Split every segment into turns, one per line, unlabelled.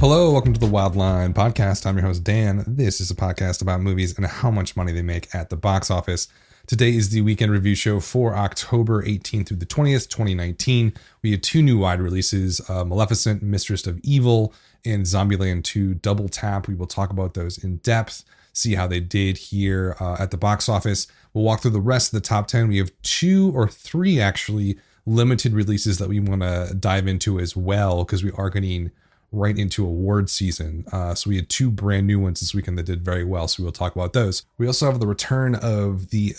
Hello, welcome to the Wildline Podcast. I'm your host, Dan. This is a podcast about movies and how much money they make at the box office. Today is the weekend review show for October 18th through the 20th, 2019. We had two new wide releases, Maleficent, Mistress of Evil, and Zombieland 2 Double Tap. We will talk about those in depth, see how they did here at the box office. We'll walk through the rest of the top 10. We have two or three actually limited releases that we want to dive into as well, because we are getting right into award season. So we had two brand new ones this weekend that did very well. So we'll talk about those. We also have the return of the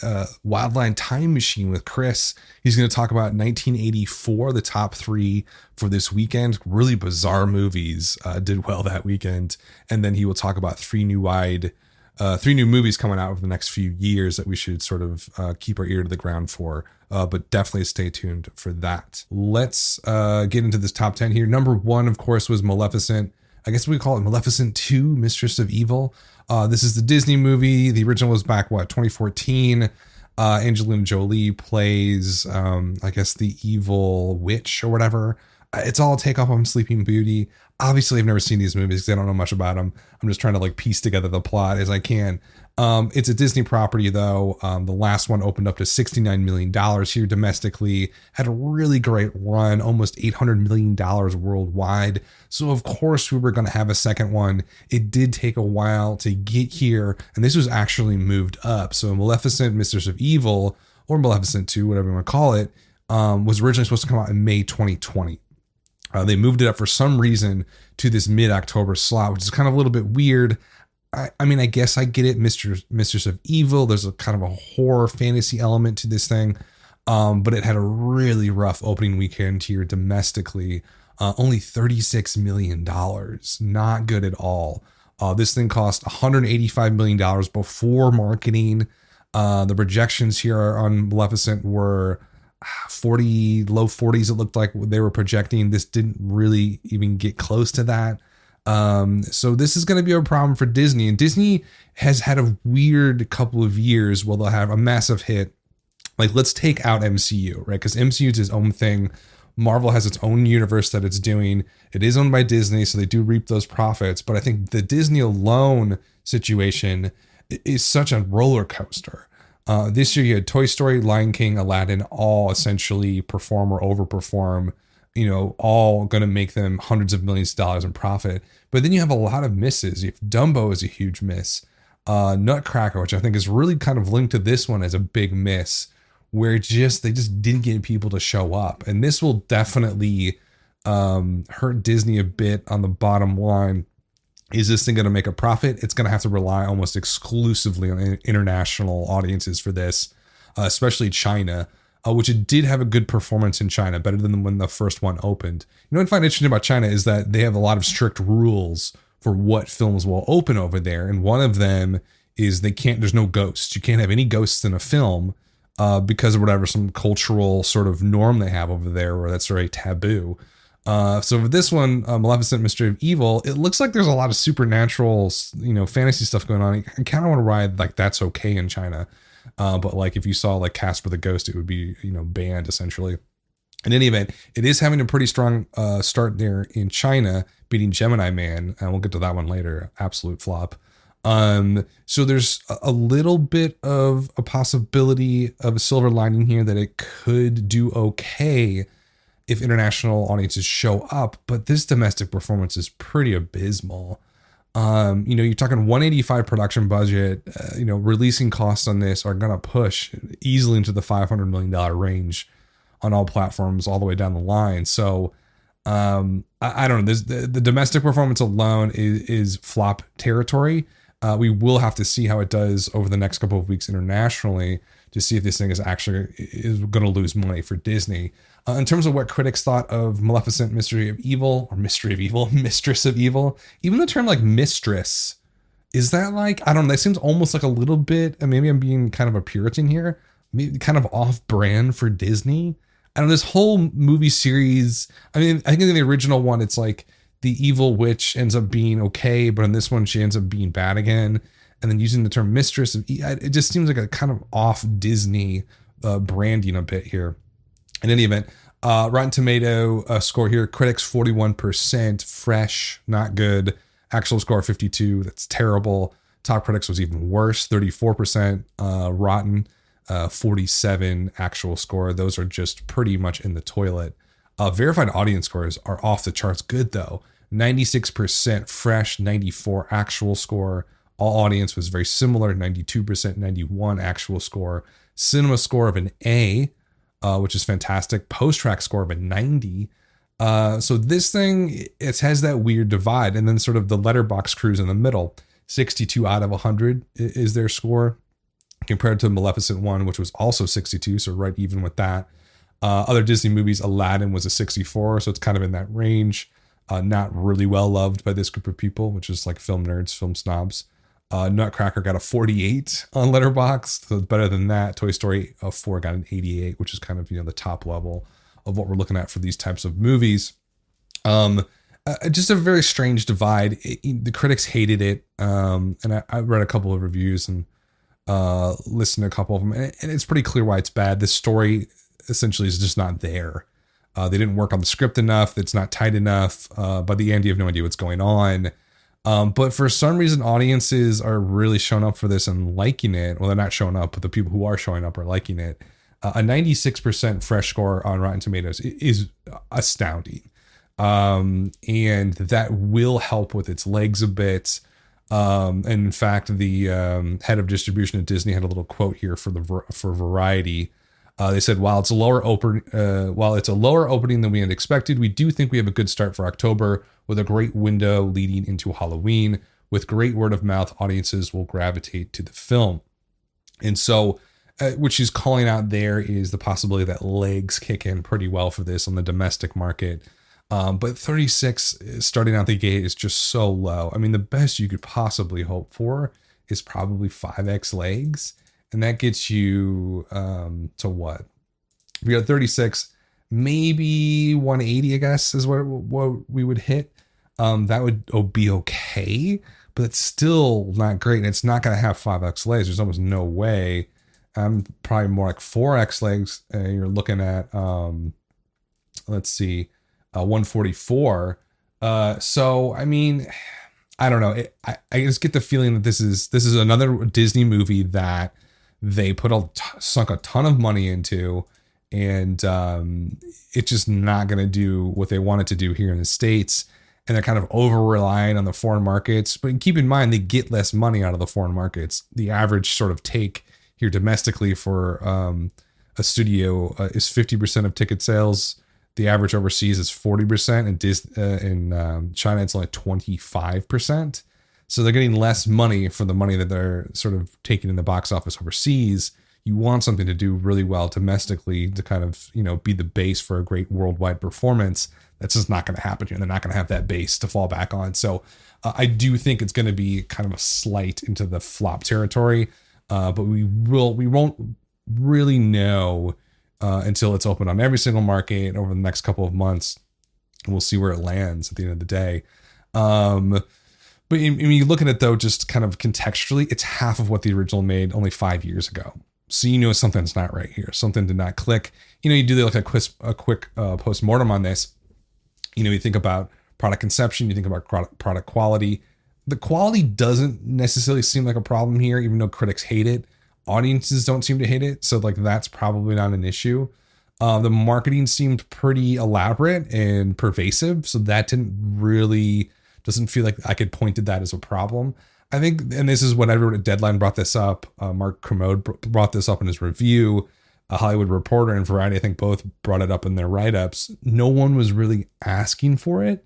Wildline Time Machine with Chris. He's going to talk about 1984, the top three for this weekend. Really bizarre movies did well that weekend. And then he will talk about three new movies coming out over the next few years that we should sort of keep our ear to the ground for. But definitely stay tuned for that. Let's get into this top 10 here. Number one, of course, was Maleficent. I guess we call it Maleficent 2, Mistress of Evil. This is the Disney movie. The original was back, 2014. Angelina Jolie plays, I guess, the evil witch or whatever. It's all a takeoff on Sleeping Beauty. Obviously, I've never seen these movies because I don't know much about them. I'm just trying to piece together the plot as I can. It's a Disney property, though. The last one opened up to $69 million here domestically. Had a really great run, almost $800 million worldwide. So, of course, we were going to have a second one. It did take a while to get here, and this was actually moved up. So, Maleficent, Mistress of Evil, or Maleficent 2, whatever you want to call it, was originally supposed to come out in May 2020. They moved it up for some reason to this mid-October slot, which is kind of a little bit weird. I mean, I guess I get it. Mistress of Evil. There's a kind of a horror fantasy element to this thing. But it had a really rough opening weekend here domestically. Only $36 million. Not good at all. This thing cost $185 million before marketing. The projections here on Maleficent were low 40s. It looked like they were projecting. This didn't really even get close to that. So this is going to be a problem for Disney, and Disney has had a weird couple of years where they'll have a massive hit. Let's take out MCU, right? Because MCU is its own thing. Marvel has its own universe that it's doing. It is owned by Disney, so they do reap those profits. But I think the Disney alone situation is such a roller coaster. This year you had Toy Story, Lion King, Aladdin, all essentially perform or overperform, all going to make them hundreds of millions of dollars in profit. But then you have a lot of misses. You have Dumbo is a huge miss. Nutcracker, which I think is really kind of linked to this one as a big miss, where they just didn't get people to show up. And this will definitely hurt Disney a bit on the bottom line. Is this thing going to make a profit? It's going to have to rely almost exclusively on international audiences for this, especially China, which it did have a good performance in China, better than when the first one opened. What I find interesting about China is that they have a lot of strict rules for what films will open over there. And one of them is there's no ghosts. You can't have any ghosts in a film because of whatever, some cultural sort of norm they have over there where that's very taboo. So for this one, Maleficent, Mistress of Evil, it looks like there's a lot of supernatural, fantasy stuff going on. I kind of want to ride that's okay in China. But if you saw Casper the Ghost, it would be, banned essentially. In any event, it is having a pretty strong start there in China, beating Gemini Man. And we'll get to that one later. Absolute flop. So there's a little bit of a possibility of a silver lining here that it could do okay if international audiences show up, but this domestic performance is pretty abysmal. You're talking 185 production budget, releasing costs on this are going to push easily into the $500 million range on all platforms all the way down the line. So, I don't know. The domestic performance alone is flop territory. We will have to see how it does over the next couple of weeks internationally to see if this thing is going to lose money for Disney. In terms of what critics thought of Maleficent, Mistress of Evil, even the term mistress, is that I don't know, that seems almost a little bit, and maybe I'm being kind of a Puritan here, maybe kind of off brand for Disney. I don't know, this whole movie series, I think in the original one, it's the evil witch ends up being okay, but in this one, she ends up being bad again. And then using the term mistress, it just seems like a kind of off Disney branding a bit here. In any event, Rotten Tomato score here, critics 41%, fresh, not good. Actual score 52, that's terrible. Top critics was even worse, 34%. Rotten, 47 actual score. Those are just pretty much in the toilet. Verified audience scores are off the charts good though. 96% fresh, 94 actual score. All audience was very similar, 92%, 91 actual score. Cinema score of an A, which is fantastic. Post-track score of a 90. So this thing, it has that weird divide. And then sort of the letterbox crews in the middle. 62 out of 100 is their score, compared to Maleficent 1, which was also 62, so right even with that. Other Disney movies, Aladdin was a 64, so it's kind of in that range. Not really well loved by this group of people, which is like film nerds, film snobs. Nutcracker got a 48 on Letterboxd, so it's better than that. Toy Story 4 got an 88, which is kind of, the top level of what we're looking at for these types of movies. Just a very strange divide. The critics hated it, and I read a couple of reviews and listened to a couple of them, and it's pretty clear why it's bad. This story essentially is just not there. They didn't work on the script enough. It's not tight enough. By the end, you have no idea what's going on. But for some reason, audiences are really showing up for this and liking it. Well, they're not showing up, but the people who are showing up are liking it. A 96% fresh score on Rotten Tomatoes is astounding. And that will help with its legs a bit. And in fact, the head of distribution at Disney had a little quote here for Variety. They said, while it's a lower opening than we had expected, we do think we have a good start for October with a great window leading into Halloween. With great word of mouth, audiences will gravitate to the film. And so what she's calling out there is the possibility that legs kick in pretty well for this on the domestic market. But 36 starting out the gate is just so low. I mean, the best you could possibly hope for is probably 5x legs. And that gets you to what? We got 36, maybe 180, I guess, is what we would hit. That would be okay, but it's still not great. And it's not going to have 5x legs. There's almost no way. Probably more like 4x legs. You're looking at, let's see, 144. So, I mean, I don't know. I just get the feeling that this is another Disney movie that they sunk a ton of money into, and it's just not going to do what they want it to do here in the States. And they're kind of over relying on the foreign markets. But keep in mind, they get less money out of the foreign markets. The average sort of take here domestically for a studio is 50% of ticket sales. The average overseas is 40%, and in China it's only 25%. So they're getting less money for the money that they're sort of taking in the box office overseas. You want something to do really well domestically to kind of, be the base for a great worldwide performance. That's just not going to happen here. They're not going to have that base to fall back on. So I do think it's going to be kind of a slight into the flop territory. But we won't really know until it's open on every single market over the next couple of months. And we'll see where it lands at the end of the day. But when you look at it, though, just kind of contextually, it's half of what the original made only 5 years ago. So something's not right here. Something did not click. You do like a quick post-mortem on this. You think about product conception. You think about product quality. The quality doesn't necessarily seem like a problem here, even though critics hate it. Audiences don't seem to hate it. So that's probably not an issue. The marketing seemed pretty elaborate and pervasive. So that doesn't feel like I could point to that as a problem. I think, and this is what I wrote at Deadline brought this up. Mark Kermode brought this up in his review. A Hollywood Reporter and Variety, I think, both brought it up in their write-ups. No one was really asking for it.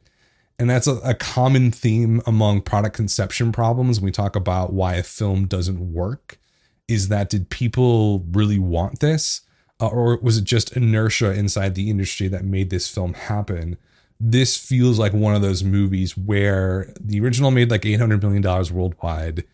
And that's a common theme among product conception problems when we talk about why a film doesn't work, is that did people really want this? Or was it just inertia inside the industry that made this film happen? This feels like one of those movies where the original made like $800 million worldwide.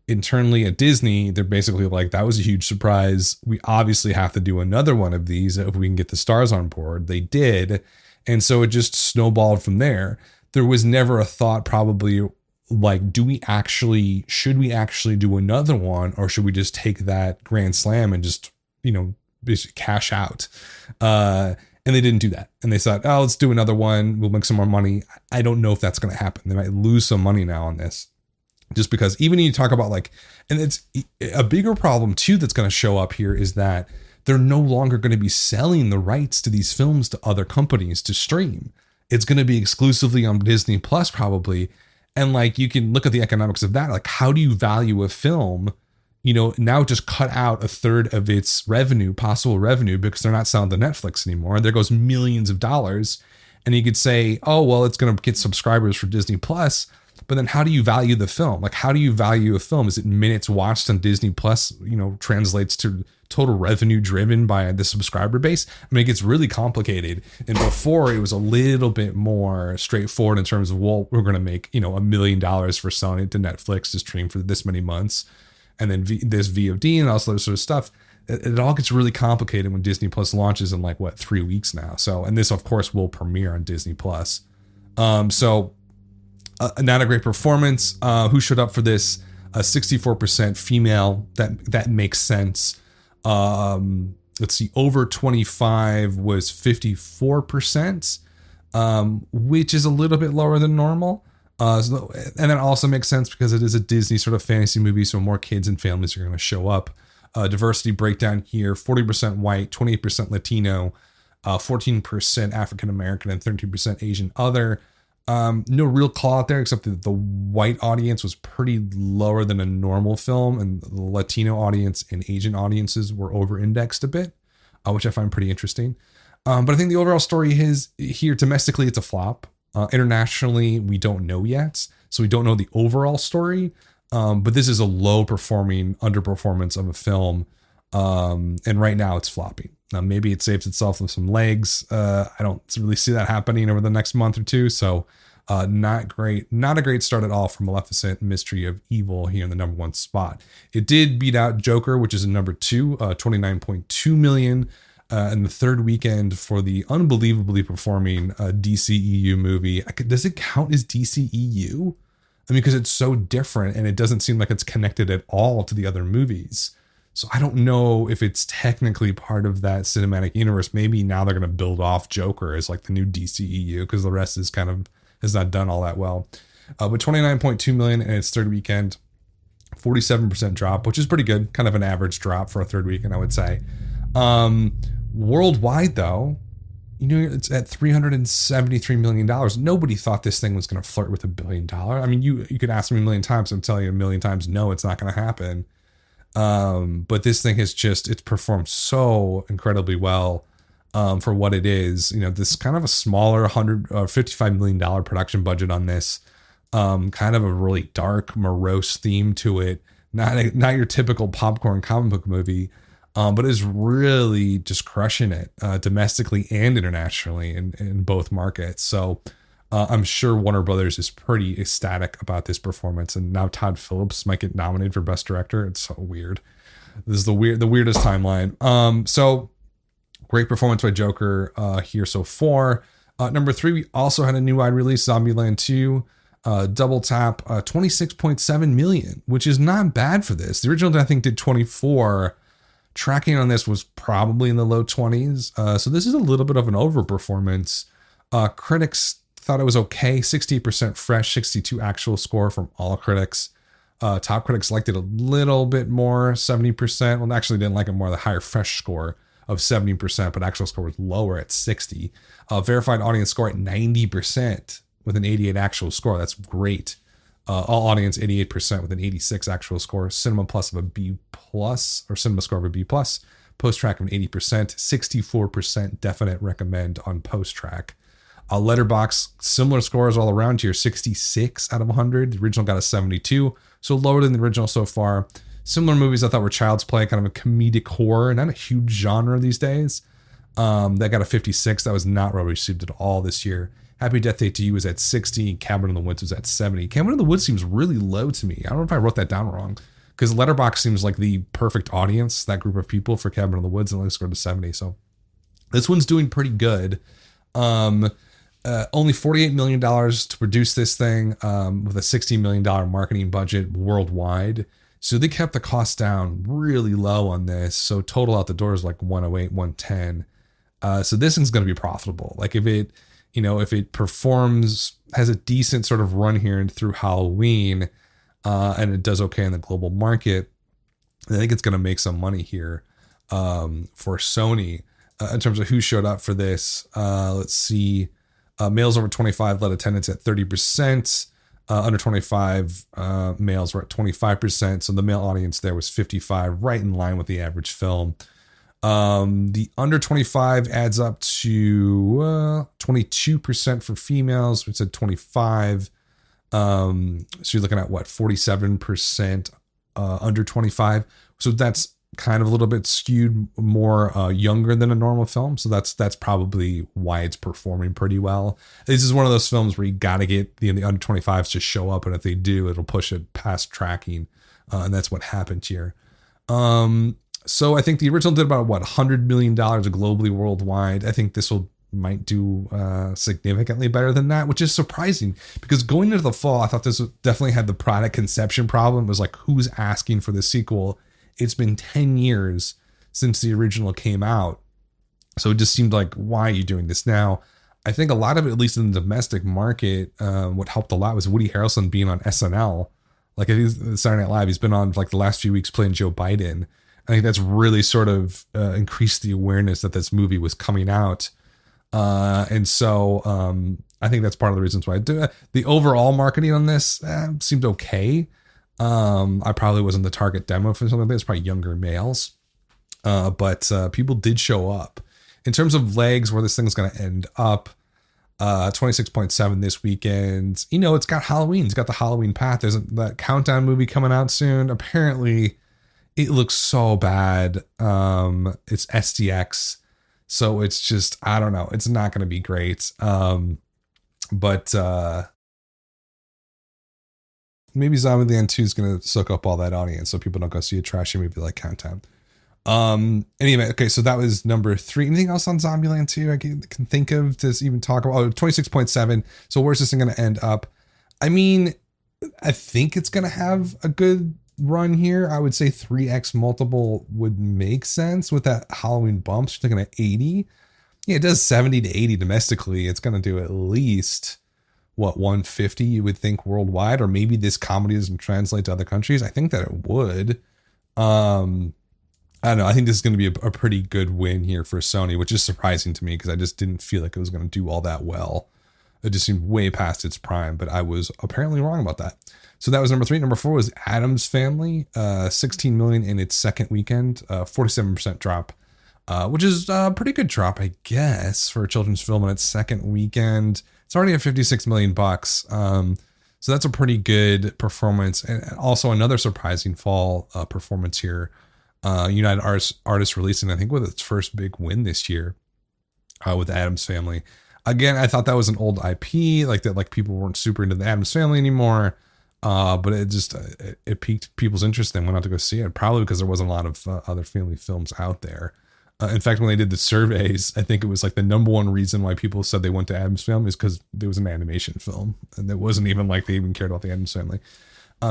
Internally at Disney, they're basically like, that was a huge surprise. We obviously have to do another one of these if we can get the stars on board. They did. And so it just snowballed from there. There was never a thought probably like, should we actually do another one? Or should we just take that grand slam and just, basically cash out? And they didn't do that. And they thought, oh, let's do another one. We'll make some more money. I don't know if that's going to happen. They might lose some money now on this. Just because even when you talk about like, and it's a bigger problem too that's going to show up here is that they're no longer going to be selling the rights to these films to other companies to stream. It's going to be exclusively on Disney Plus probably. And like, you can look at the economics of that. Like, how do you value a film? Now just cut out a third of its revenue, possible revenue, because they're not selling to Netflix anymore. There goes millions of dollars. And you could say, oh, well, it's going to get subscribers for Disney Plus. But then how do you value the film? Like, how do you value a film? Is it minutes watched on Disney Plus, translates to total revenue driven by the subscriber base? I mean, it gets really complicated. And before it was a little bit more straightforward in terms of, well, we're going to make, $1 million for selling it to Netflix to stream for this many months. And then this VOD and all this other sort of stuff. It all gets really complicated when Disney Plus launches in 3 weeks now. So, and this of course will premiere on Disney Plus. Not a great performance. Who showed up for this? 64% female. That makes sense. Let's see. Over 25 was 54%, which is a little bit lower than normal. And that also makes sense because it is a Disney sort of fantasy movie, so more kids and families are going to show up. Diversity breakdown here: 40% white, 28% Latino, 14% African American, and 13% Asian other. No real call out there except that the white audience was pretty lower than a normal film, and the Latino audience and Asian audiences were over indexed a bit, which I find pretty interesting. But I think the overall story is here domestically, it's a flop. Internationally, we don't know yet. So we don't know the overall story. But this is a low performing underperformance of a film. And right now it's flopping. Now, maybe it saves itself with some legs. I don't really see that happening over the next month or two. So not great. Not a great start at all for Maleficent, Mystery of Evil here in the number 1 spot. It did beat out Joker, which is in number 2, 29.2 million. In the third weekend for the unbelievably performing DCEU movie. Does it count as DCEU? I mean, because it's so different and it doesn't seem like it's connected at all to the other movies. So I don't know if it's technically part of that cinematic universe. Maybe now they're going to build off Joker as like the new DCEU because the rest is has not done all that well. But 29.2 million in its third weekend, 47% drop, which is pretty good. Kind of an average drop for a third weekend, I would say. Worldwide though, it's at $373 million. Nobody thought this thing was going to flirt with $1 billion. I mean, you could ask me a million times. I'm telling you a million times, no, it's not going to happen. But this thing it's performed so incredibly well, for what it is. This kind of a smaller $55 million production budget on this, kind of a really dark, morose theme to it. Not your typical popcorn comic book movie. But is really just crushing it domestically and internationally in both markets. So I'm sure Warner Brothers is pretty ecstatic about this performance. And now Todd Phillips might get nominated for Best Director. It's so weird. This is the weirdest timeline. So great performance by Joker here so far. Number 3, we also had a new wide release, Zombieland 2. Double tap, 26.7 million, which is not bad for this. The original, I think, did 24. Tracking on this was probably in the low 20s. So this is a little bit of an overperformance. Critics thought it was okay. 68% fresh, 62 actual score from all critics. Top critics liked it a little bit more, 70%. Well, actually didn't like it more. The higher fresh score of 70%, but actual score was lower at 60. Verified audience score at 90% with an 88 actual score. That's great. All audience 88% with an 86 actual score. Cinema Plus of a B plus, or Cinema Score of a B plus. Post track of an 80%. 64% definite recommend on post track. Letterbox, similar scores all around here. 66 out of 100. The original got a 72, so lower than the original so far. Similar movies I thought were Child's Play, kind of a comedic horror, not a huge genre these days. That got a 56. That was not well received at all this year. Happy Death Day to You was at 60. Cabin in the Woods was at 70. Cabin in the Woods seems really low to me. I don't know if I wrote that down wrong, because Letterboxd seems like the perfect audience, that group of people for Cabin in the Woods, and only scored to 70. So this one's doing pretty good. Only $48 million to produce this thing, with a $60 million marketing budget worldwide. So they kept the cost down really low on this. So total out the door is like 108, 110. So this thing's going to be profitable. Like if it, if it performs, has a decent sort of run here and through Halloween, and it does okay in the global market, I think it's going to make some money here for Sony. In terms of who showed up for this, let's see. Males over 25 led attendance at 30%. Under 25 males were at 25%. So the male audience there was 55, right in line with the average film. The under 25 adds up to 22% for females, which said 25. So you're looking at 47% under 25. So that's kind of a little bit skewed more younger than a normal film. So that's probably why it's performing pretty well. This is one of those films where you got to get the under 25s to show up. And if they do, it'll push it past tracking. And that's what happened here. So I think the original did about $100 million globally worldwide. I think this might do significantly better than that, which is surprising because going into the fall, I thought this definitely had the product conception problem. It was like, who's asking for the sequel? It's been 10 years since the original came out. So it just seemed like, why are you doing this now? I think a lot of it, at least in the domestic market, what helped a lot was Woody Harrelson being on SNL. Like I think Saturday Night Live, he's been on like the last few weeks playing Joe Biden. I think that's really sort of increased the awareness that this movie was coming out. And so I think that's part of the reasons why I do it. The overall marketing on this seemed okay. I probably wasn't the target demo for something like this, probably younger males. But people did show up. In terms of legs, where this thing's going to end up, 26.7 this weekend. It's got Halloween. It's got the Halloween path. There's that Countdown movie coming out soon. Apparently, it looks so bad. It's SDX. So it's just, I don't know. It's not going to be great. But maybe Zombieland 2 is going to soak up all that audience so people don't go see a trashy movie like Countdown. Anyway, okay, so that was number 3. Anything else on Zombieland 2 I can think of to even talk about? 26.7. So where's this thing going to end up? I mean, I think it's going to have a good run here. I would say 3x multiple would make sense with that Halloween bump. You're looking at 80. Yeah, it does 70 to 80 domestically. It's going to do at least 150 you would think worldwide, or maybe this comedy doesn't translate to other countries. I think that it would. I don't know. I think this is going to be a pretty good win here for Sony, which is surprising to me because I just didn't feel like it was going to do all that well. It just seemed way past its prime, but I was apparently wrong about that. So that was number 3. Number 4 was Addams Family, 16 million in its second weekend, 47% drop, which is a pretty good drop, I guess, for a children's film in its second weekend. It's already at 56 million bucks. So that's a pretty good performance. And also another surprising fall performance here. United Artists releasing, I think, with its first big win this year with Addams Family. Again, I thought that was an old IP, like that, like people weren't super into the Addams Family anymore. But it just, it piqued people's interest and went out to go see it, probably because there wasn't a lot of other family films out there. In fact, when they did the surveys, I think it was like the number one reason why people said they went to Addams Family is because there was an animation film. And it wasn't even like they even cared about the Addams Family.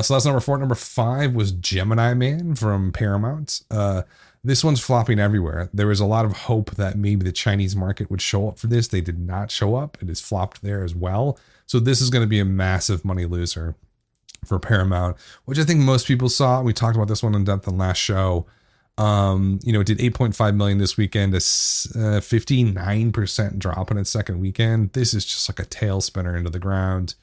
So that's number 4. Number 5 was Gemini Man from Paramount. This one's flopping everywhere. There was a lot of hope that maybe the Chinese market would show up for this. They did not show up. It is flopped there as well. So this is going to be a massive money loser for Paramount, which I think most people saw. We talked about this one in depth on last show. It did 8.5 million this weekend, a 59% drop in its second weekend. This is just like a tail spinner into the ground.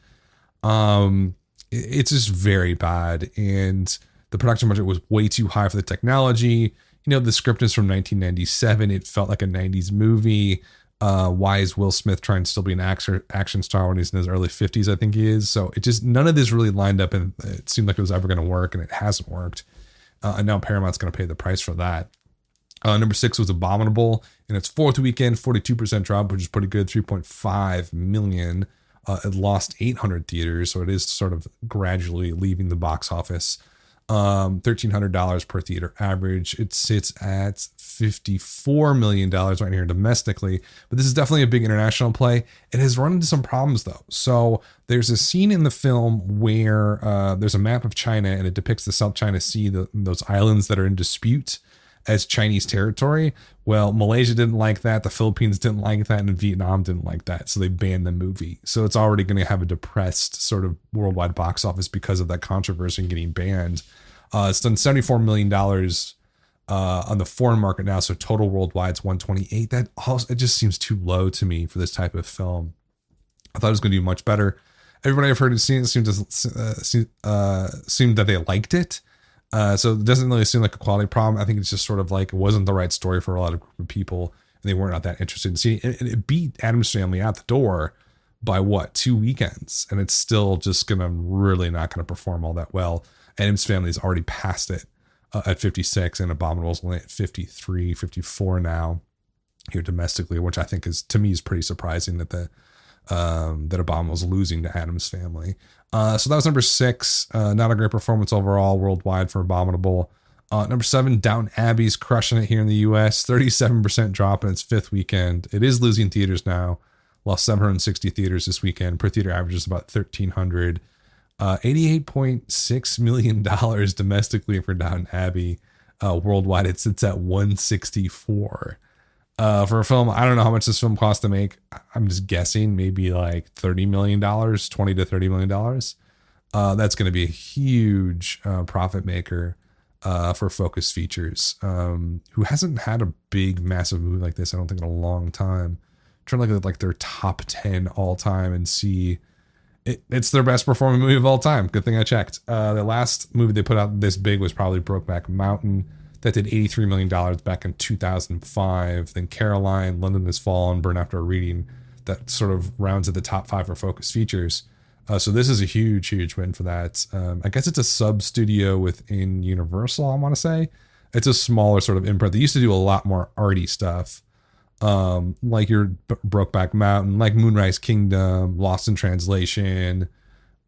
It's just very bad. And the production budget was way too high for the technology. The script is from 1997. It felt like a 90s movie. Why is Will Smith trying to still be an action star when he's in his early 50s? I think he is. So it just, none of this really lined up, and it seemed like it was ever going to work, and it hasn't worked. And now Paramount's going to pay the price for that. Number 6 was Abominable in its fourth weekend, 42% drop, which is pretty good, 3.5 million. It lost 800 theaters, so it is sort of gradually leaving the box office. $1,300 per theater average. It sits at $54 million right here domestically, but this is definitely a big international play. It has run into some problems though. So there's a scene in the film where there's a map of China and it depicts the South China Sea, those islands that are in dispute. as Chinese territory. Well, Malaysia didn't like that, the Philippines didn't like that, and Vietnam didn't like that, so they banned the movie. So it's already going to have a depressed sort of worldwide box office because of that controversy and getting banned. It's done $74 million on the foreign market now, so total worldwide is 128. That also, it just seems too low to me for this type of film. I thought it was going to do much better. Everybody I've heard has seen it seemed that they liked it. So it doesn't really seem like a quality problem. I think it's just sort of like it wasn't the right story for a lot of people, and they weren't that interested in seeing it. And it beat Addams Family out the door by 2 weekends, and it's still just really not gonna perform all that well. Addams Family's already passed it at 56, and Abominable's only at 53, 54 now here domestically, which I think is, to me, is pretty surprising that that Abominable's losing to Addams Family. So that was number 6. Not a great performance overall worldwide for Abominable. Number 7, Downton Abbey's crushing it here in the US. 37% drop in its 5th weekend. It is losing theaters now. Lost 760 theaters this weekend. Per theater average is about $1,300. $88.6 million domestically for Downton Abbey. Worldwide, it sits at 164. For a film, I don't know how much this film cost to make. I'm just guessing maybe like $30 million, $20 to $30 million. That's going to be a huge profit maker for Focus Features, who hasn't had a big, massive movie like this, I don't think, in a long time. I'm trying to look at like their top 10 all time and see it's their best performing movie of all time. Good thing I checked. The last movie they put out this big was probably Brokeback Mountain. That did $83 million back in 2005. Then Caroline, London Has Fallen, Burn After a Reading. That sort of rounds at the top 5 for Focus Features. So this is a huge, huge win for that. I guess it's a sub studio within Universal, I want to say. It's a smaller sort of imprint. They used to do a lot more arty stuff. Like your Brokeback Mountain, like Moonrise Kingdom, Lost in Translation,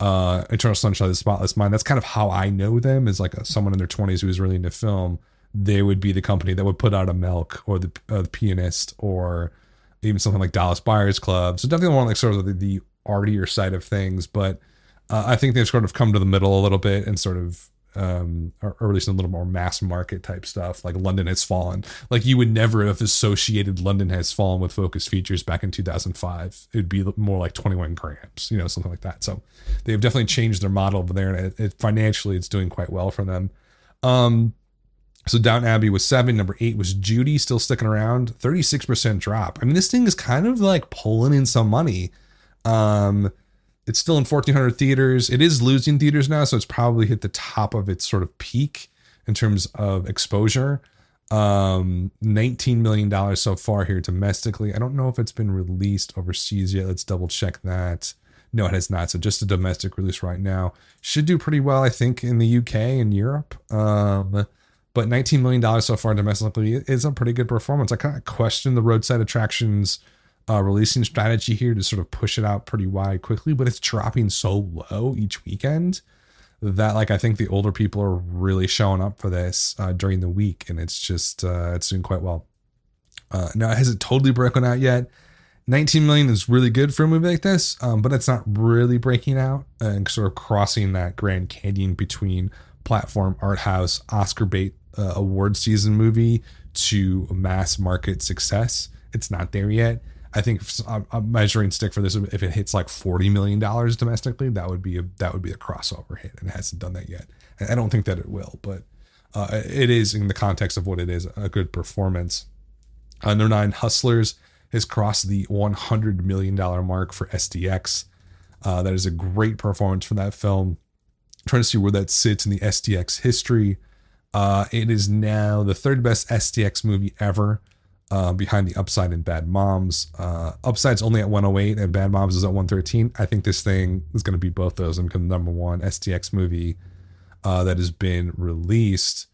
Eternal Sunshine of the Spotless Mind. That's kind of how I know them, as like someone in their 20s who was really into film. They would be the company that would put out a Milk or the Pianist, or even something like Dallas Buyers Club. So definitely more like sort of the artier side of things. But I think they've sort of come to the middle a little bit and sort of, or at least a little more mass market type stuff, like London Has Fallen. Like you would never have associated London Has Fallen with Focus Features back in 2005. It'd be more like 21 grams, something like that. So they've definitely changed their model over there, and financially it's doing quite well for them. So Downton Abbey was 7. Number 8 was Judy, still sticking around. 36% drop. I mean, this thing is kind of like pulling in some money. It's still in 1,400 theaters. It is losing theaters now, so it's probably hit the top of its sort of peak in terms of exposure. $19 million so far here domestically. I don't know if it's been released overseas yet. Let's double check that. No, it has not. So just a domestic release right now. Should do pretty well, I think, in the UK and Europe. But $19 million so far domestically is a pretty good performance. I kind of question the Roadside Attractions releasing strategy here to sort of push it out pretty wide quickly, but it's dropping so low each weekend that I think the older people are really showing up for this during the week, and it's just it's doing quite well. Now, it hasn't totally broken out yet. 19 million is really good for a movie like this, but it's not really breaking out and sort of crossing that Grand Canyon between platform, art house, Oscar bait award season movie to mass market success. It's not there yet. I think a measuring stick for this, if it hits like $40 million domestically, that would be a crossover hit, and it hasn't done that yet. And I don't think that it will, but it is, in the context of what it is, a good performance. Number 9, Hustlers has crossed the $100 million mark for SDX. That is a great performance for that film. I'm trying to see where that sits in the SDX history. It is now the 3rd best SDX movie ever, behind The Upside and Bad Moms. Upside's only at 108 and Bad Moms is at 113. I think this thing is going to beat both those and become the number 1 SDX movie that has been released.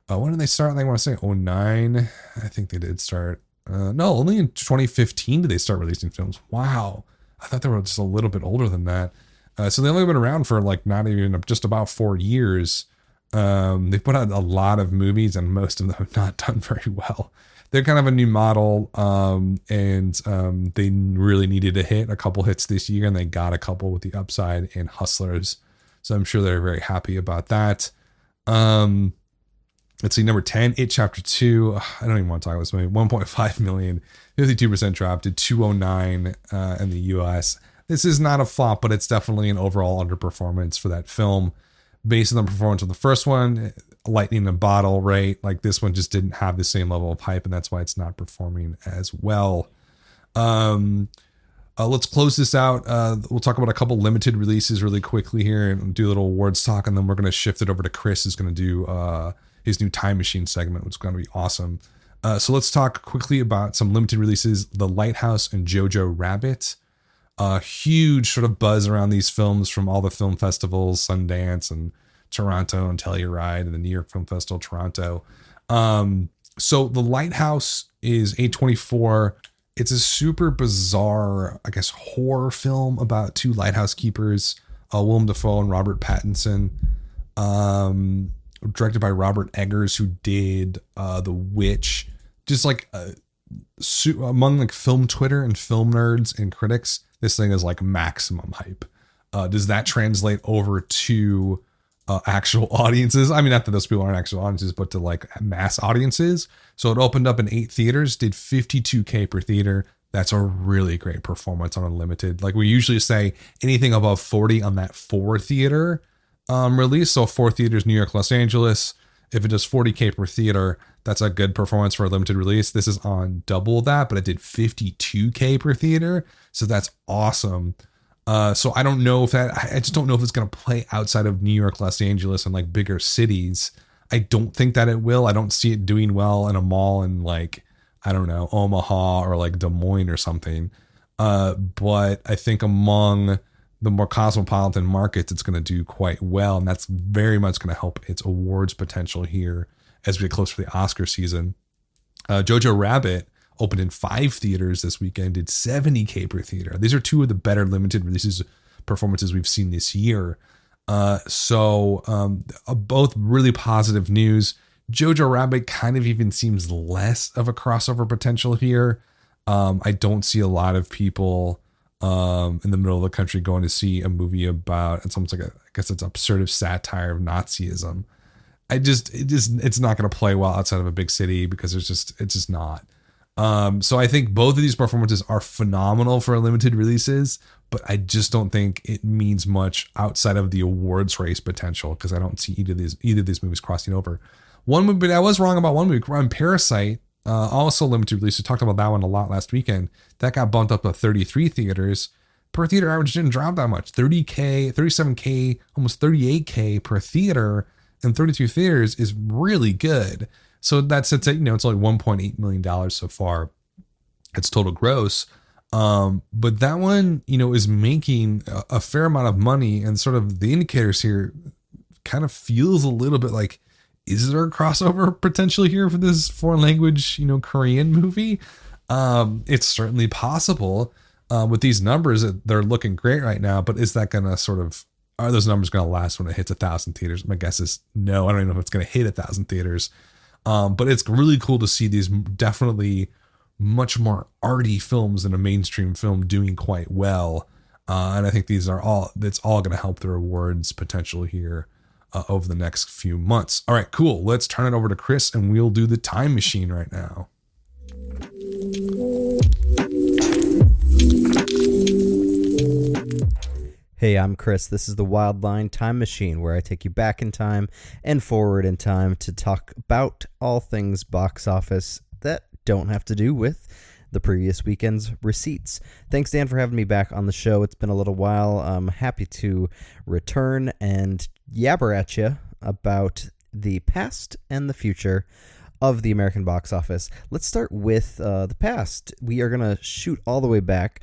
When did they start? I want to say 09. I think they did start. No, only in 2015 did they start releasing films. Wow. I thought they were just a little bit older than that. So they've only been around for not even just about 4 years. They've put out a lot of movies, and most of them have not done very well. They're kind of a new model, and they really needed a hit, a couple hits this year, and they got a couple with The Upside and Hustlers. So I'm sure they're very happy about that. Let's see, number 10, It Chapter 2. I don't even want to talk about this movie. 1.5 million, 52% drop to 209 in the US. This is not a flop, but it's definitely an overall underperformance for that film. Based on the performance of the first one, lightning in a bottle, right? Like this one just didn't have the same level of hype, and that's why it's not performing as well. Let's close this out. We'll talk about a couple limited releases really quickly here and do a little awards talk, and then we're going to shift it over to Chris, who's going to do his new Time Machine segment, which is going to be awesome. So let's talk quickly about some limited releases. The Lighthouse and Jojo Rabbit. A huge sort of buzz around these films from all the film festivals, Sundance and Toronto and Telluride and the New York Film Festival, Toronto. So The Lighthouse is A24. It's a super bizarre, I guess, horror film about two lighthouse keepers, Willem Dafoe and Robert Pattinson. Directed by Robert Eggers, who did The Witch. Just like among like film Twitter and film nerds and critics, this thing is like maximum hype. Does that translate over to actual audiences? I mean, not that those people aren't actual audiences, but to like mass audiences. So it opened up in 8 theaters, did $52K per theater. That's a really great performance on Unlimited. Like we usually say anything above 40 on that 4 theater release. So 4 theaters, New York, Los Angeles. If it does 40K per theater, that's a good performance for a limited release. This is on double that, but it did 52K per theater. So that's awesome. So I don't know if I just don't know if it's going to play outside of New York, Los Angeles, and like bigger cities. I don't think that it will. I don't see it doing well in a mall in like, I don't know, Omaha or like Des Moines or something. But I think among the more cosmopolitan markets, it's going to do quite well. And that's very much going to help its awards potential here as we get closer to the Oscar season. Jojo Rabbit opened in 5 theaters this weekend, did 70K per theater. These are 2 of the better limited releases performances we've seen this year. So both really positive news. Jojo Rabbit kind of even seems less of a crossover potential here. I don't see a lot of people in the middle of the country going to see a movie about, it's almost like I guess it's absurd satire of Nazism. It's not going to play well outside of a big city because it's just not. So I think both of these performances are phenomenal for limited releases, but I just don't think it means much outside of the awards race potential because I don't see either of these movies crossing over. One movie, but I was wrong about one movie. Parasite, also limited release. We talked about that one a lot last weekend. That got bumped up to 33 theaters. Per theater average didn't drop that much. 30K, 37K, almost 38K per theater in 32 theaters is really good. So that's it's only $1.8 million so far. It's total gross. But that one, is making a fair amount of money, and sort of the indicators here kind of feels a little bit like, is there a crossover potential here for this foreign language, Korean movie? It's certainly possible. With these numbers, they're looking great right now, but is that going to are those numbers going to last when it hits 1,000 theaters? My guess is no. I don't even know if it's going to hit 1,000 theaters. But it's really cool to see these definitely much more arty films than a mainstream film doing quite well. And I think it's all going to help their awards potential here over the next few months. All right, cool. Let's turn it over to Chris and we'll do the Time Machine right now.
Hey, I'm Chris. This is the Wildline Time Machine, where I take you back in time and forward in time to talk about all things box office that don't have to do with the previous weekend's receipts. Thanks, Dan, for having me back on the show. It's been a little while. I'm happy to return and yabber at you about the past and the future of the American box office. Let's start with the past. We are going to shoot all the way back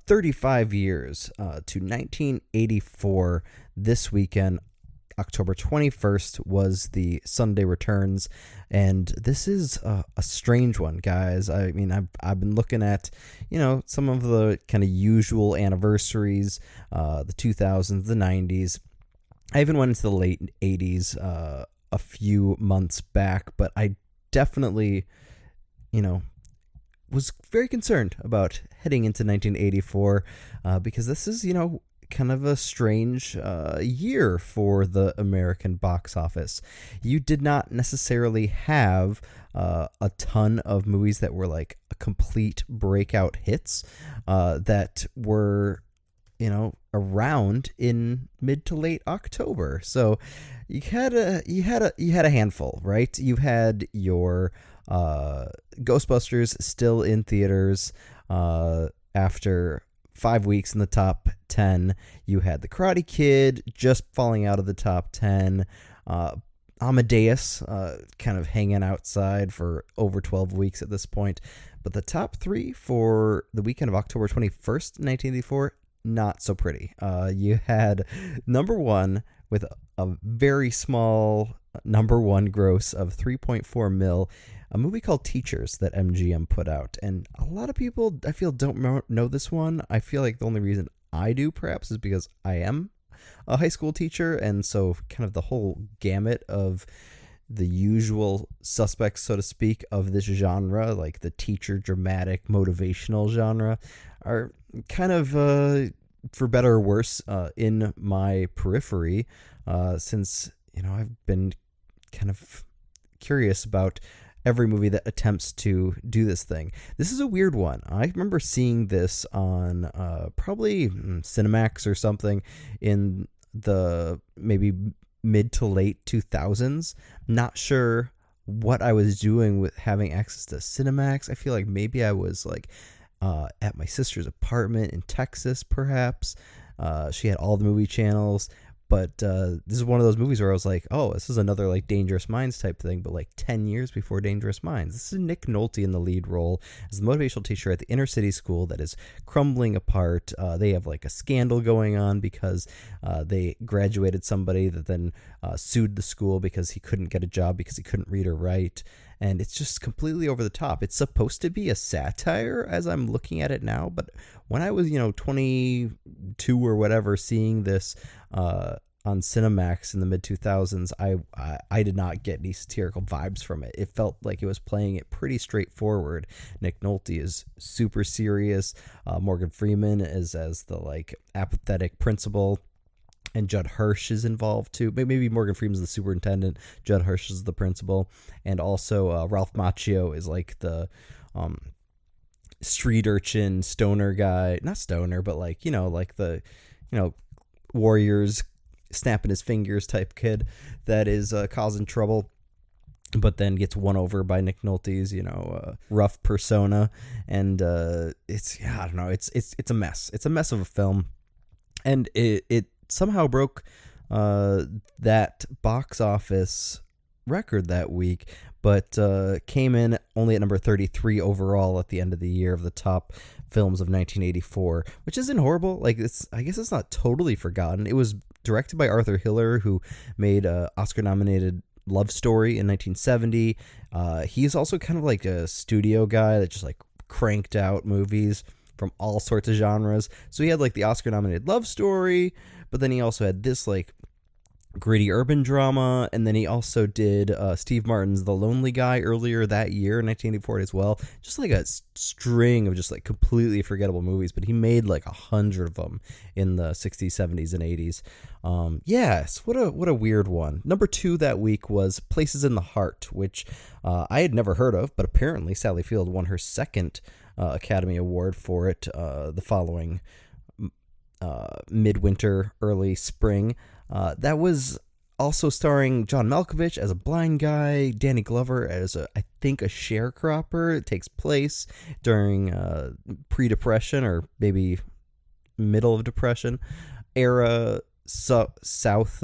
35 years to 1984. This weekend, October 21st, was the Sunday returns, and this is a strange one, guys. I mean, I've been looking at, some of the kind of usual anniversaries, the 2000s, the 90s. I even went into the late 80s a few months back, but I definitely, was very concerned about heading into 1984 because this is, kind of a strange year for the American box office. You did not necessarily have a ton of movies that were like a complete breakout hits that were, around in mid to late October. So you had a handful, right? You had your Ghostbusters still in theaters after 5 weeks in the top 10. You had The Karate Kid just falling out of the top 10. Amadeus kind of hanging outside for over 12 weeks at this point. But the top three for the weekend of October 21st, 1984, not so pretty. You had number one with a very small number one gross of 3.4 mil, a movie called Teachers that MGM put out. And a lot of people, I feel, don't know this one. I feel like the only reason I do, perhaps, is because I am a high school teacher, and so kind of the whole gamut of the usual suspects, so to speak, of this genre, like the teacher dramatic motivational genre, are kind of, for better or worse, in my periphery, since, I've been kind of curious about every movie that attempts to do this thing. This is a weird one. I remember seeing this on probably Cinemax or something in the maybe mid to late 2000s. Not sure what I was doing with having access to Cinemax. I feel like maybe I was like at my sister's apartment in Texas, perhaps. She had all the movie channels. But this is one of those movies where I was like, oh, this is another like Dangerous Minds type thing, but like 10 years before Dangerous Minds. This is Nick Nolte in the lead role as the motivational teacher at the inner city school that is crumbling apart. They have like a scandal going on because they graduated somebody that then sued the school because he couldn't get a job because he couldn't read or write. And it's just completely over the top. It's supposed to be a satire as I'm looking at it now. But when I was, 22 or whatever, seeing this on Cinemax in the mid 2000s, I did not get any satirical vibes from it. It felt like it was playing it pretty straightforward. Nick Nolte is super serious. Morgan Freeman is as the like apathetic principal. And Judd Hirsch is involved too. Maybe Morgan Freeman's the superintendent. Judd Hirsch is the principal. And also Ralph Macchio is like the street urchin stoner guy. Not stoner, but like, like the, Warriors snapping his fingers type kid that is causing trouble, but then gets won over by Nick Nolte's, rough persona. And it's a mess. It's a mess of a film. And it somehow broke that box office record that week, but came in only at number 33 overall at the end of the year of the top films of 1984, which isn't horrible. Like, I guess it's not totally forgotten. It was directed by Arthur Hiller, who made Oscar-nominated Love Story in 1970. He's also kind of like a studio guy that just like cranked out movies from all sorts of genres. So he had like the Oscar-nominated Love Story, but then he also had this like gritty urban drama, and then he also did Steve Martin's The Lonely Guy earlier that year in 1984 as well. Just like a string of just like completely forgettable movies, but he made like 100 of them in the 60s, 70s, and 80s. Yes, what a weird one. Number 2 that week was Places in the Heart, which I had never heard of, but apparently Sally Field won her second Academy Award for it the following midwinter, early spring. That was also starring John Malkovich as a blind guy, Danny Glover as I think a sharecropper. It takes place during pre-Depression or maybe middle of Depression era, South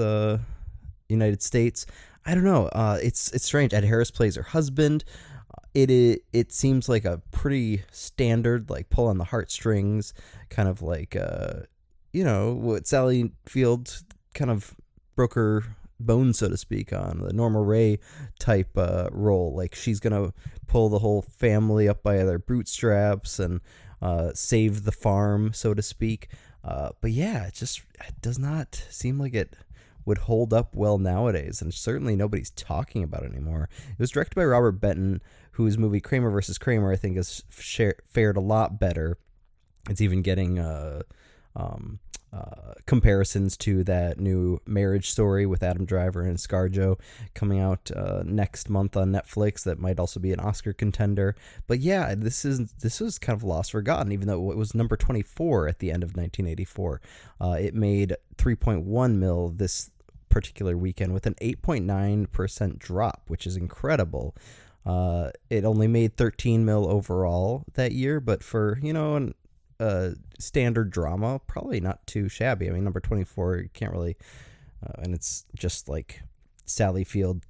United States. I don't know. It's strange. Ed Harris plays her husband. It seems like a pretty standard like pull on the heartstrings kind of like what Sally Field kind of broke her bones, so to speak, on the Norma Ray type role. Like she's gonna pull the whole family up by their bootstraps and save the farm, so to speak. But yeah, it does not seem like it would hold up well nowadays, and certainly nobody's talking about it anymore. It was directed by Robert Benton, whose movie Kramer vs. Kramer I think has fared a lot better. It's even getting comparisons to that new Marriage Story with Adam Driver and ScarJo coming out next month on Netflix. That might also be an Oscar contender. But yeah, this was kind of lost, forgotten, even though it was number 24 at the end of 1984. It made 3.1 mil this particular weekend with an 8.9% drop, which is incredible. It only made 13 mil overall that year, but for, standard drama, probably not too shabby. I mean, number 24, you can't really, and it's just like Sally Field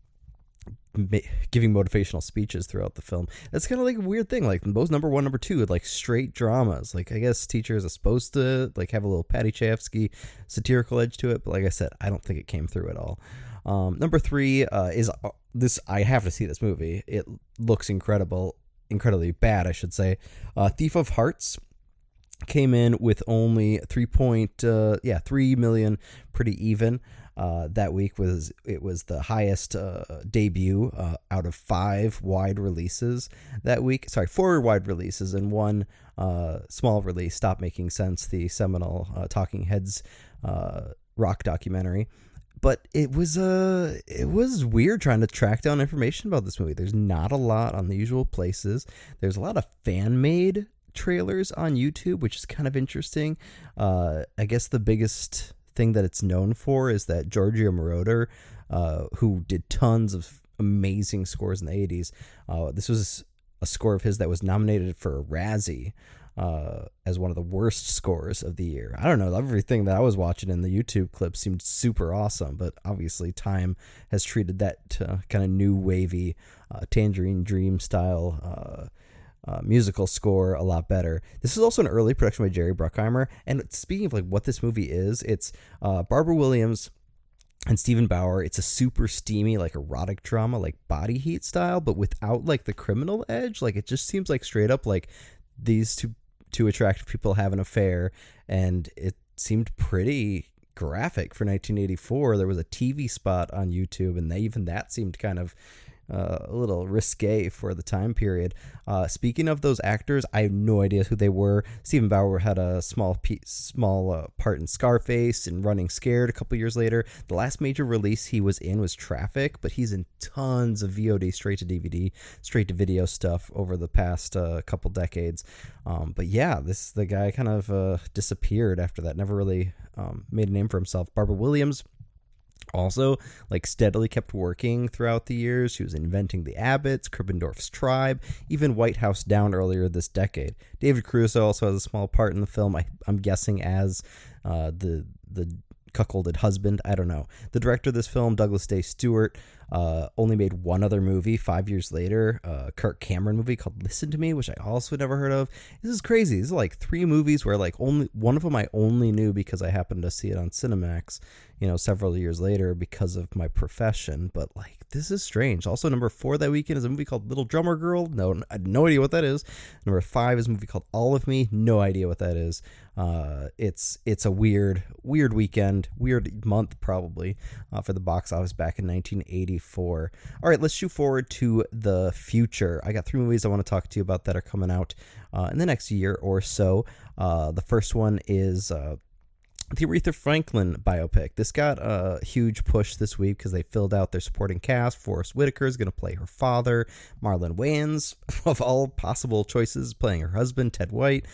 giving motivational speeches throughout the film. That's kind of like a weird thing. Like those number 1, number 2, like straight dramas. Like I guess teachers are supposed to like have a little Patty Chayefsky satirical edge to it, but like I said, I don't think it came through at all. Number 3 is this. I have to see this movie. It looks incredibly bad, I should say. Thief of Hearts came in with only 3 million, pretty even. That week it was the highest debut out of 5 wide releases that week. Sorry, 4 wide releases and 1 small release, Stop Making Sense, the seminal Talking Heads rock documentary. But it was weird trying to track down information about this movie. There's not a lot on the usual places. There's a lot of fan-made trailers on YouTube, which is kind of interesting. I guess the biggest thing that it's known for is that Giorgio Moroder, who did tons of amazing scores in the 80s, this was a score of his that was nominated for a Razzie as one of the worst scores of the year. I don't know, everything that I was watching in the YouTube clip seemed super awesome, but obviously time has treated that kind of new wavy Tangerine Dream style musical score a lot better. This is also an early production by Jerry Bruckheimer, and speaking of like what this movie is, it's Barbara Williams and Stephen Bauer. It's a super steamy, like erotic drama, like Body Heat style, but without like the criminal edge. Like it just seems like straight up like these two attractive people have an affair, and it seemed pretty graphic for 1984. There was a TV spot on YouTube, and that seemed kind of a little risque for the time period. Speaking of those actors, I have no idea who they were. Stephen Bauer had a small part in Scarface and Running Scared a couple years later. The last major release he was in was Traffic, but he's in tons of VOD, straight to DVD, straight to video stuff over the past couple decades. But yeah, the guy kind of disappeared after that. Never really made a name for himself. Barbara Williams also like steadily kept working throughout the years. She was inventing the Abbotts, Krippendorf's Tribe, even White House Down earlier this decade. David Caruso also has a small part in the film, I'm guessing as the cuckolded husband. I don't know. The director of this film, Douglas Day Stewart, only made one other movie 5 years later, a Kirk Cameron movie called Listen to Me, which I also never heard of. This is crazy. These are like 3 movies where like only one of them I only knew because I happened to see it on Cinemax, several years later because of my profession. But like, this is strange. Also, number 4 that weekend is a movie called Little Drummer Girl. No, I had no idea what that is. Number 5 is a movie called All of Me. No idea what that is. It's a weird weekend, weird month probably for the box office back in 1984. All right, let's shoot forward to the future. I got 3 movies I want to talk to you about that are coming out in the next year or so. The first one is the Aretha Franklin biopic. This got a huge push this week because they filled out their supporting cast. Forrest Whitaker is going to play her father. Marlon Wayans, of all possible choices, playing her husband, Ted White.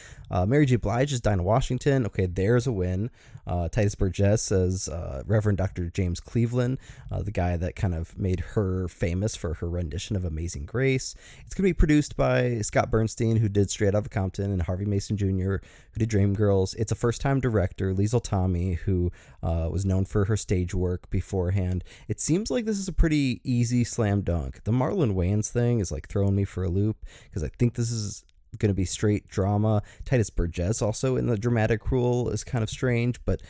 Mary J. Blige is Dinah Washington. Okay, there's a win. Titus Burgess as Reverend Dr. James Cleveland, the guy that kind of made her famous for her rendition of Amazing Grace. It's going to be produced by Scott Bernstein, who did Straight Outta Compton, and Harvey Mason Jr., who did Dreamgirls. It's a first-time director, Liesl Tommy, who was known for her stage work beforehand. It seems like this is a pretty easy slam dunk. The Marlon Wayans thing is like throwing me for a loop because I think this is going to be straight drama. Titus Burgess also in the dramatic role is kind of strange, but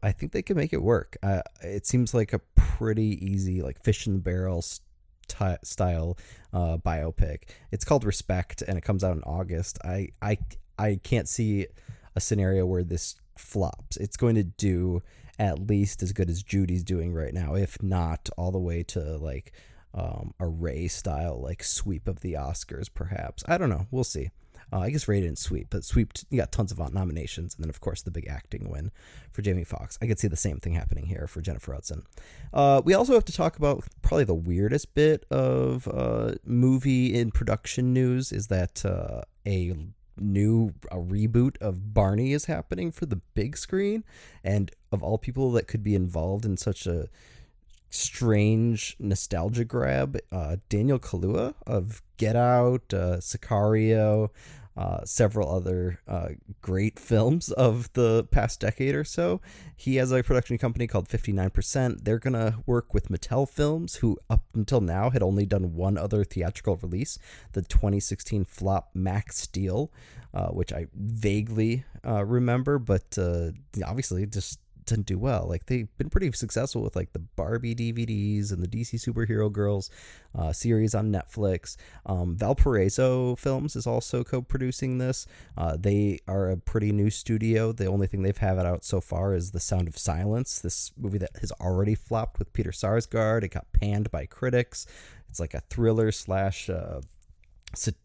I think they can make it work. It seems like a pretty easy, like fish in the barrel style biopic. It's called Respect, and it comes out in August. I can't see a scenario where this flops. It's going to do at least as good as Judy's doing right now, if not all the way to like a Ray style like sweep of the Oscars, perhaps. I don't know. We'll see. I guess rated and sweep, but sweep you got tons of nominations, and then of course the big acting win for Jamie Foxx. I could see the same thing happening here for Jennifer Hudson. We also have to talk about probably the weirdest bit of movie in production news is that a reboot of Barney is happening for the big screen, and of all people that could be involved in such a strange nostalgia grab, Daniel Kaluuya of Get Out, Sicario, several other great films of the past decade or so. He has a production company called 59%. They're going to work with Mattel Films, who up until now had only done one other theatrical release, the 2016 flop Max Steel, which I vaguely remember, but obviously just didn't do well. Like, they've been pretty successful with like the Barbie DVDs and the DC Superhero Girls series on Netflix. Valparaiso Films is also co-producing this. They are a pretty new studio. The only thing they've had out so far is The Sound of Silence, this movie that has already flopped with Peter Sarsgaard. It got panned by critics. It's like a thriller slash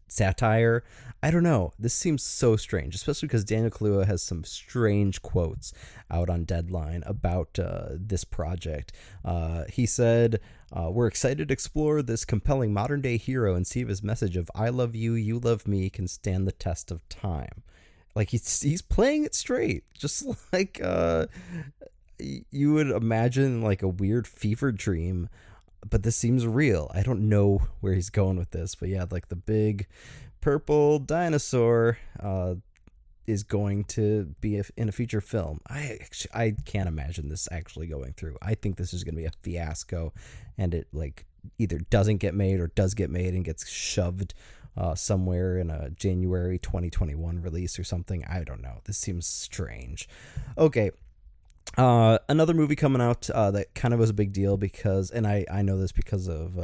satire. I don't know. This seems so strange, especially because Daniel Kaluuya has some strange quotes out on Deadline about this project. He said, "We're excited to explore this compelling modern-day hero and see if his message of 'I love you, you love me' can stand the test of time." Like, he's playing it straight, just like you would imagine, like a weird fever dream. But this seems real. I don't know where he's going with this, but yeah, like the big purple dinosaur is going to be in a feature film. I can't imagine this actually going through. I think this is going to be a fiasco, and it like either doesn't get made or does get made and gets shoved somewhere in a January 2021 release or something. I don't know. This seems strange. Okay. Another movie coming out that kind of was a big deal because, and I know this because of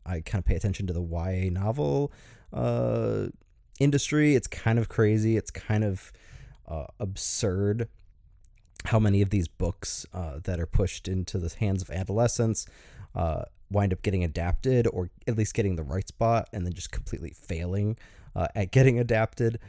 I kind of pay attention to the YA novel industry. It's kind of crazy. It's kind of absurd how many of these books that are pushed into the hands of adolescents wind up getting adapted, or at least getting the right spot, and then just completely failing at getting adapted.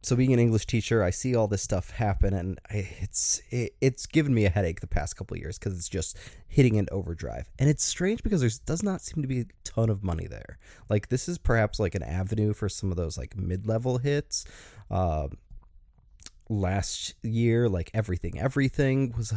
So being an English teacher, I see all this stuff happen, and it's given me a headache the past couple of years because it's just hitting an overdrive. And it's strange because there does not seem to be a ton of money there. Like, this is perhaps like an avenue for some of those like mid-level hits. Last year, like Everything was,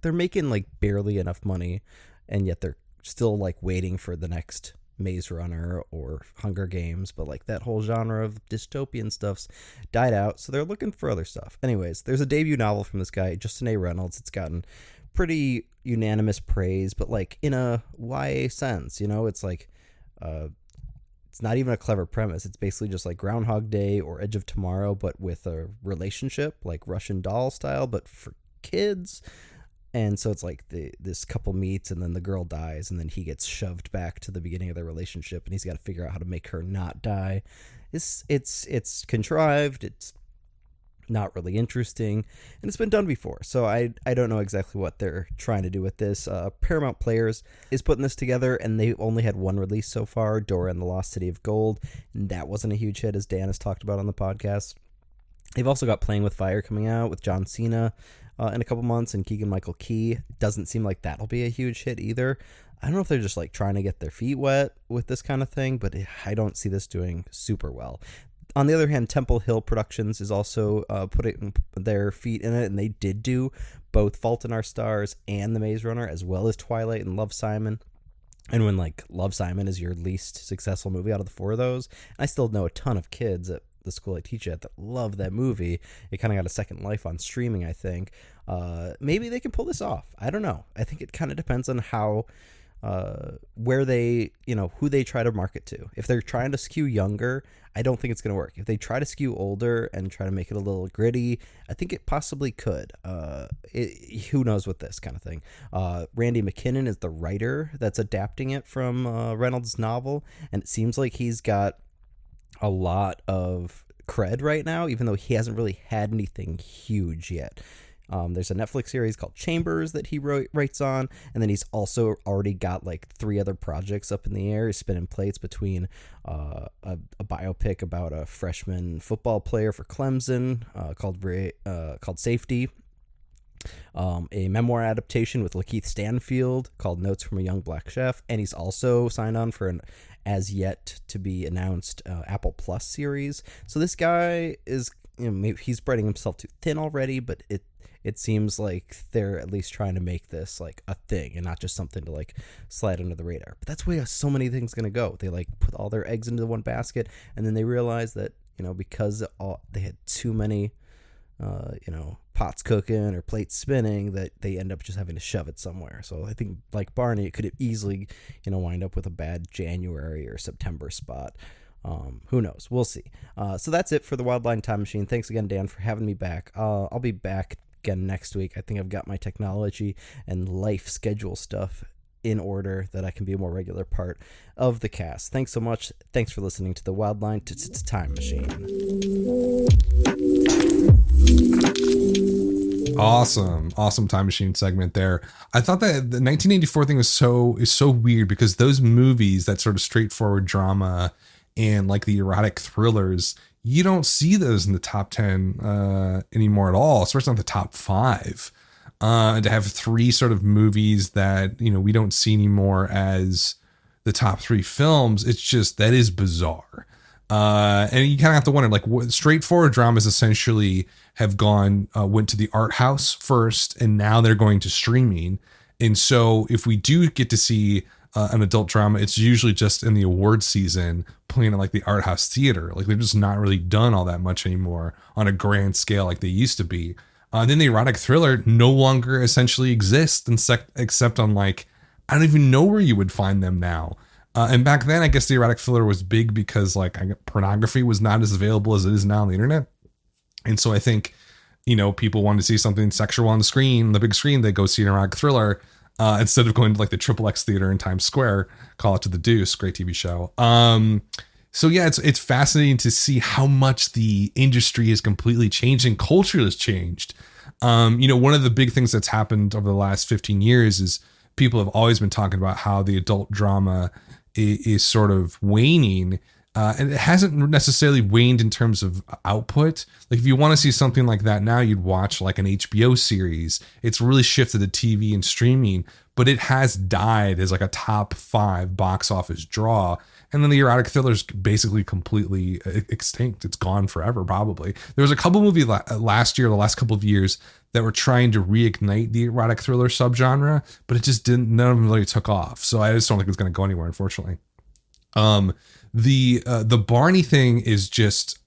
they're making like barely enough money, and yet they're still like waiting for the next Maze Runner or Hunger Games, but like that whole genre of dystopian stuff's died out, so they're looking for other stuff. Anyways, there's a debut novel from this guy, Justin A. Reynolds. It's gotten pretty unanimous praise, but like in a YA sense, you know, it's like it's not even a clever premise. It's basically just like Groundhog Day or Edge of Tomorrow, but with a relationship, like Russian Doll style, but for kids. And so it's like this couple meets, and then the girl dies, and then he gets shoved back to the beginning of their relationship, and he's got to figure out how to make her not die. It's contrived. It's not really interesting, and it's been done before. So I don't know exactly what they're trying to do with this. Paramount Players is putting this together, and they only had one release so far, Dora and the Lost City of Gold, and that wasn't a huge hit, as Dan has talked about on the podcast. They've also got Playing with Fire coming out with John Cena in a couple months, and Keegan-Michael Key. Doesn't seem like that'll be a huge hit either. I don't know if they're just like trying to get their feet wet with this kind of thing, but I don't see this doing super well. On the other hand, Temple Hill Productions is also putting their feet in it, and they did do both Fault in Our Stars and The Maze Runner, as well as Twilight and Love, Simon. And when like Love, Simon is your least successful movie out of the four of those, I still know a ton of kids at the school I teach at that love that movie. It kind of got a second life on streaming, I think. Maybe they can pull this off. I don't know. I think it kind of depends on how where they, who they try to market to. If they're trying to skew younger, I don't think it's going to work. If they try to skew older and try to make it a little gritty, I think it possibly could. Who knows with this kind of thing. Randy McKinnon is the writer that's adapting it from Reynolds' novel, and it seems like he's got a lot of cred right now, even though he hasn't really had anything huge yet. There's a Netflix series called Chambers that he writes on, and then he's also already got like 3 other projects up in the air. He's spinning plates between a biopic about a freshman football player for Clemson called Safety, a memoir adaptation with Lakeith Stanfield called Notes from a Young Black Chef, and he's also signed on for an as yet to be announced Apple Plus series. So this guy is, maybe he's spreading himself too thin already, but it seems like they're at least trying to make this like a thing and not just something to like slide under the radar. But that's where so many things gonna go. They like put all their eggs into one basket, and then they realize that because they had too many pots cooking or plates spinning, that they end up just having to shove it somewhere. So I think like Barney, it could easily wind up with a bad January or September spot. Who knows? We'll see. So that's it for the Wildline Time Machine. Thanks again, Dan, for having me back. I'll be back again next week. I think I've got my technology and life schedule stuff in order that I can be a more regular part of the cast. Thanks so much. Thanks for listening to the Wildline Time Machine.
Awesome Time Machine segment there. I thought that the 1984 thing is so weird, because those movies, that sort of straightforward drama and like the erotic thrillers, you don't see those in the top 10 anymore at all, especially not the top 5. And to have 3 sort of movies that we don't see anymore as the top 3 films, it's just, that is bizarre. And you kind of have to wonder, like, what straightforward dramas essentially have went to the art house first, and now they're going to streaming. And so if we do get to see an adult drama, it's usually just in the award season, playing at like the art house theater. Like, they're just not really done all that much anymore on a grand scale like they used to be. Then the erotic thriller no longer essentially exists, except on like, I don't even know where you would find them now. And back then, I guess the erotic thriller was big because like pornography was not as available as it is now on the internet. And so I think, people wanted to see something sexual on the big screen, they go see an erotic thriller instead of going to like the XXX theater in Times Square. Call It to the Deuce, great TV show. So yeah, it's fascinating to see how much the industry has completely changed and culture has changed. One of the big things that's happened over the last 15 years is people have always been talking about how the adult drama is sort of waning. And it hasn't necessarily waned in terms of output. Like, if you want to see something like that now, you'd watch like an HBO series. It's really shifted to TV and streaming, but it has died as like a top 5 box office draw. And then the erotic thriller is basically completely extinct. It's gone forever, probably. There was a couple movies last year, the last couple of years, that were trying to reignite the erotic thriller subgenre, but it just didn't. None of them really took off. So I just don't think it's going to go anywhere, unfortunately. The Barney thing is just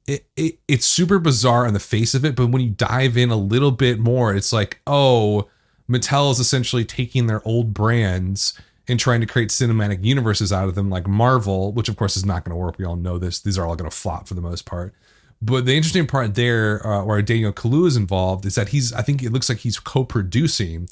it's super bizarre on the face of it, but when you dive in a little bit more, it's like, oh, Mattel is essentially taking their old brands and trying to create cinematic universes out of them, like Marvel, which of course is not going to work. We all know this. These are all going to flop for the most part. But the interesting part there, where Daniel Kaluuya is involved, is that I think it looks like he's co-producing,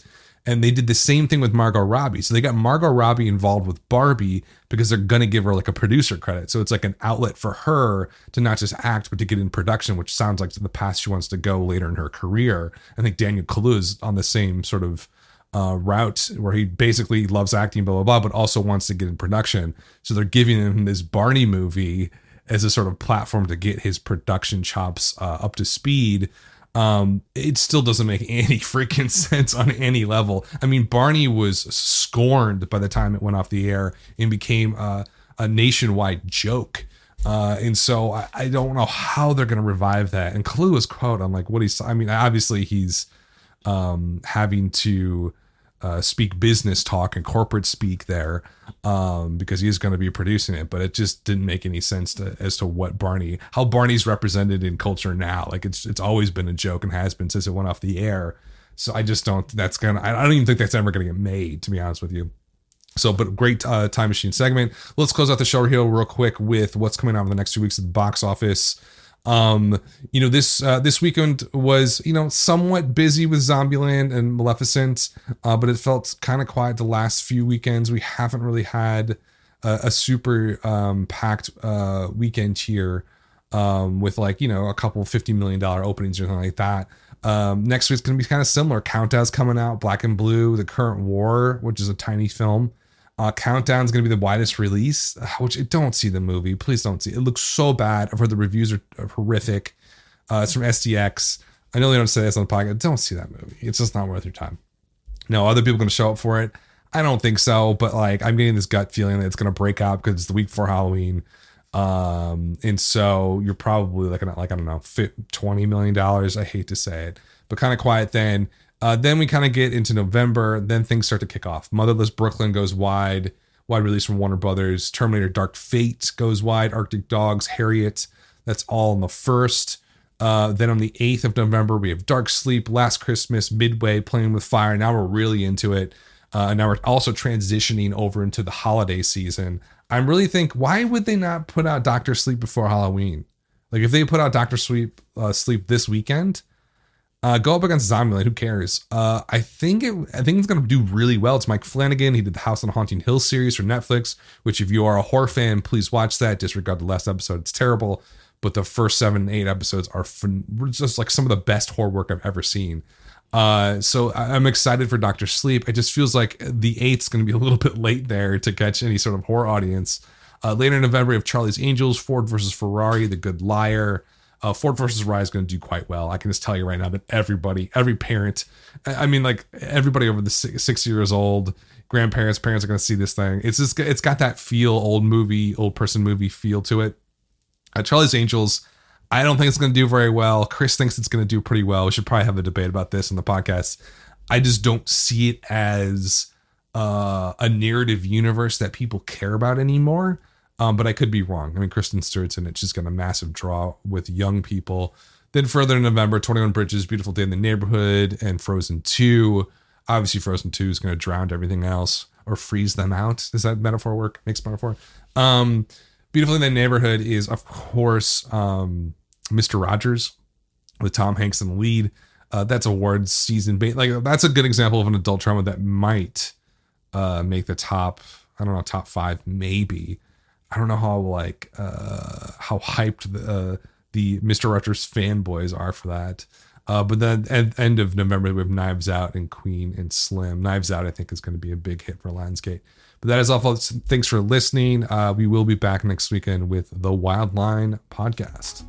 and they did the same thing with Margot Robbie. So they got Margot Robbie involved with Barbie because they're going to give her like a producer credit. So it's like an outlet for her to not just act, but to get in production, which sounds like the path she wants to go later in her career. I think Daniel Kaluuya is on the same sort of route, where he basically loves acting, blah, blah, blah, but also wants to get in production. So they're giving him this Barney movie as a sort of platform to get his production chops up to speed. It still doesn't make any freaking sense on any level. I mean, Barney was scorned by the time it went off the air and became a nationwide joke. And so I don't know how they're going to revive that. And Kaluuya's quote, I'm like, obviously he's having to speak business talk and corporate speak there, because he is going to be producing it, but it just didn't make any sense as to how Barney's represented in culture now. Like, it's always been a joke and has been since it went off the air. So I just don't, I don't even think that's ever going to get made, to be honest with you. So, but great Time Machine segment. Let's close out the show here real quick with what's coming out in the next 2 weeks at the box office. This weekend was, somewhat busy with Zombieland and Maleficent, but it felt kind of quiet the last few weekends. We haven't really had a super packed weekend here with a couple $50 million openings or something like that. Next week's going to be kind of similar. Countdown's coming out, Black and Blue, The Current War, which is a tiny film. Countdown's going to be the widest release, which don't see the movie. Please don't see it. It looks so bad. I've heard the reviews are horrific. It's from SDX. I know they don't say this on the podcast. Don't see that movie. It's just not worth your time. No, other people are going to show up for it. I don't think so, but like I'm getting this gut feeling that it's going to break up because it's the week before Halloween. And so you're probably looking at like, I don't know, $20 million. I hate to say it, but kind of quiet then. Then we kind of get into November. Then things start to kick off. Motherless Brooklyn goes wide release from Warner Brothers. Terminator Dark Fate goes wide. Arctic Dogs, Harriet. That's all in the 1st. Then on the 8th of November, we have Dark Sleep, Last Christmas, Midway, Playing with Fire. Now we're really into it. And now we're also transitioning over into the holiday season. I really think, why would they not put out Dr. Sleep before Halloween? Like if they put out Dr. Sleep this weekend, go up against Zombieland. Who cares? I think it's going to do really well. It's Mike Flanagan. He did the House on Haunting Hill series for Netflix, which if you are a horror fan, please watch that. Disregard the last episode. It's terrible. But the first 7 and 8 episodes are just like some of the best horror work I've ever seen. So I'm excited for Dr. Sleep. It just feels like the 8th's going to be a little bit late there to catch any sort of horror audience. Later in November, we have Charlie's Angels, Ford versus Ferrari, The Good Liar. Ford versus Ferrari is going to do quite well. I can just tell you right now that every parent, I mean, like everybody over the 6 years old, grandparents, parents are going to see this thing. It's got that feel, old person movie feel to it. Charlie's Angels, I don't think it's going to do very well. Chris thinks it's going to do pretty well. We should probably have a debate about this in the podcast. I just don't see it as a narrative universe that people care about anymore. But I could be wrong. I mean, Kristen Stewart's in it. She's got a massive draw with young people. Then further in November, 21 Bridges, Beautiful Day in the Neighborhood, and Frozen 2. Obviously, Frozen 2 is going to drown everything else or freeze them out. Does that metaphor work? Mixed metaphor? Beautiful Day in the Neighborhood is, of course, Mr. Rogers with Tom Hanks in the lead. That's awards season. Like that's a good example of an adult drama that might make the top, I don't know, top 5 maybe. I don't know how how hyped the Mr. Rogers fanboys are for that. But then at end of November, we have Knives Out and Queen and Slim. Knives Out, I think, is going to be a big hit for Lionsgate. But that is all, folks. Thanks for listening. We will be back next weekend with the Wildline podcast.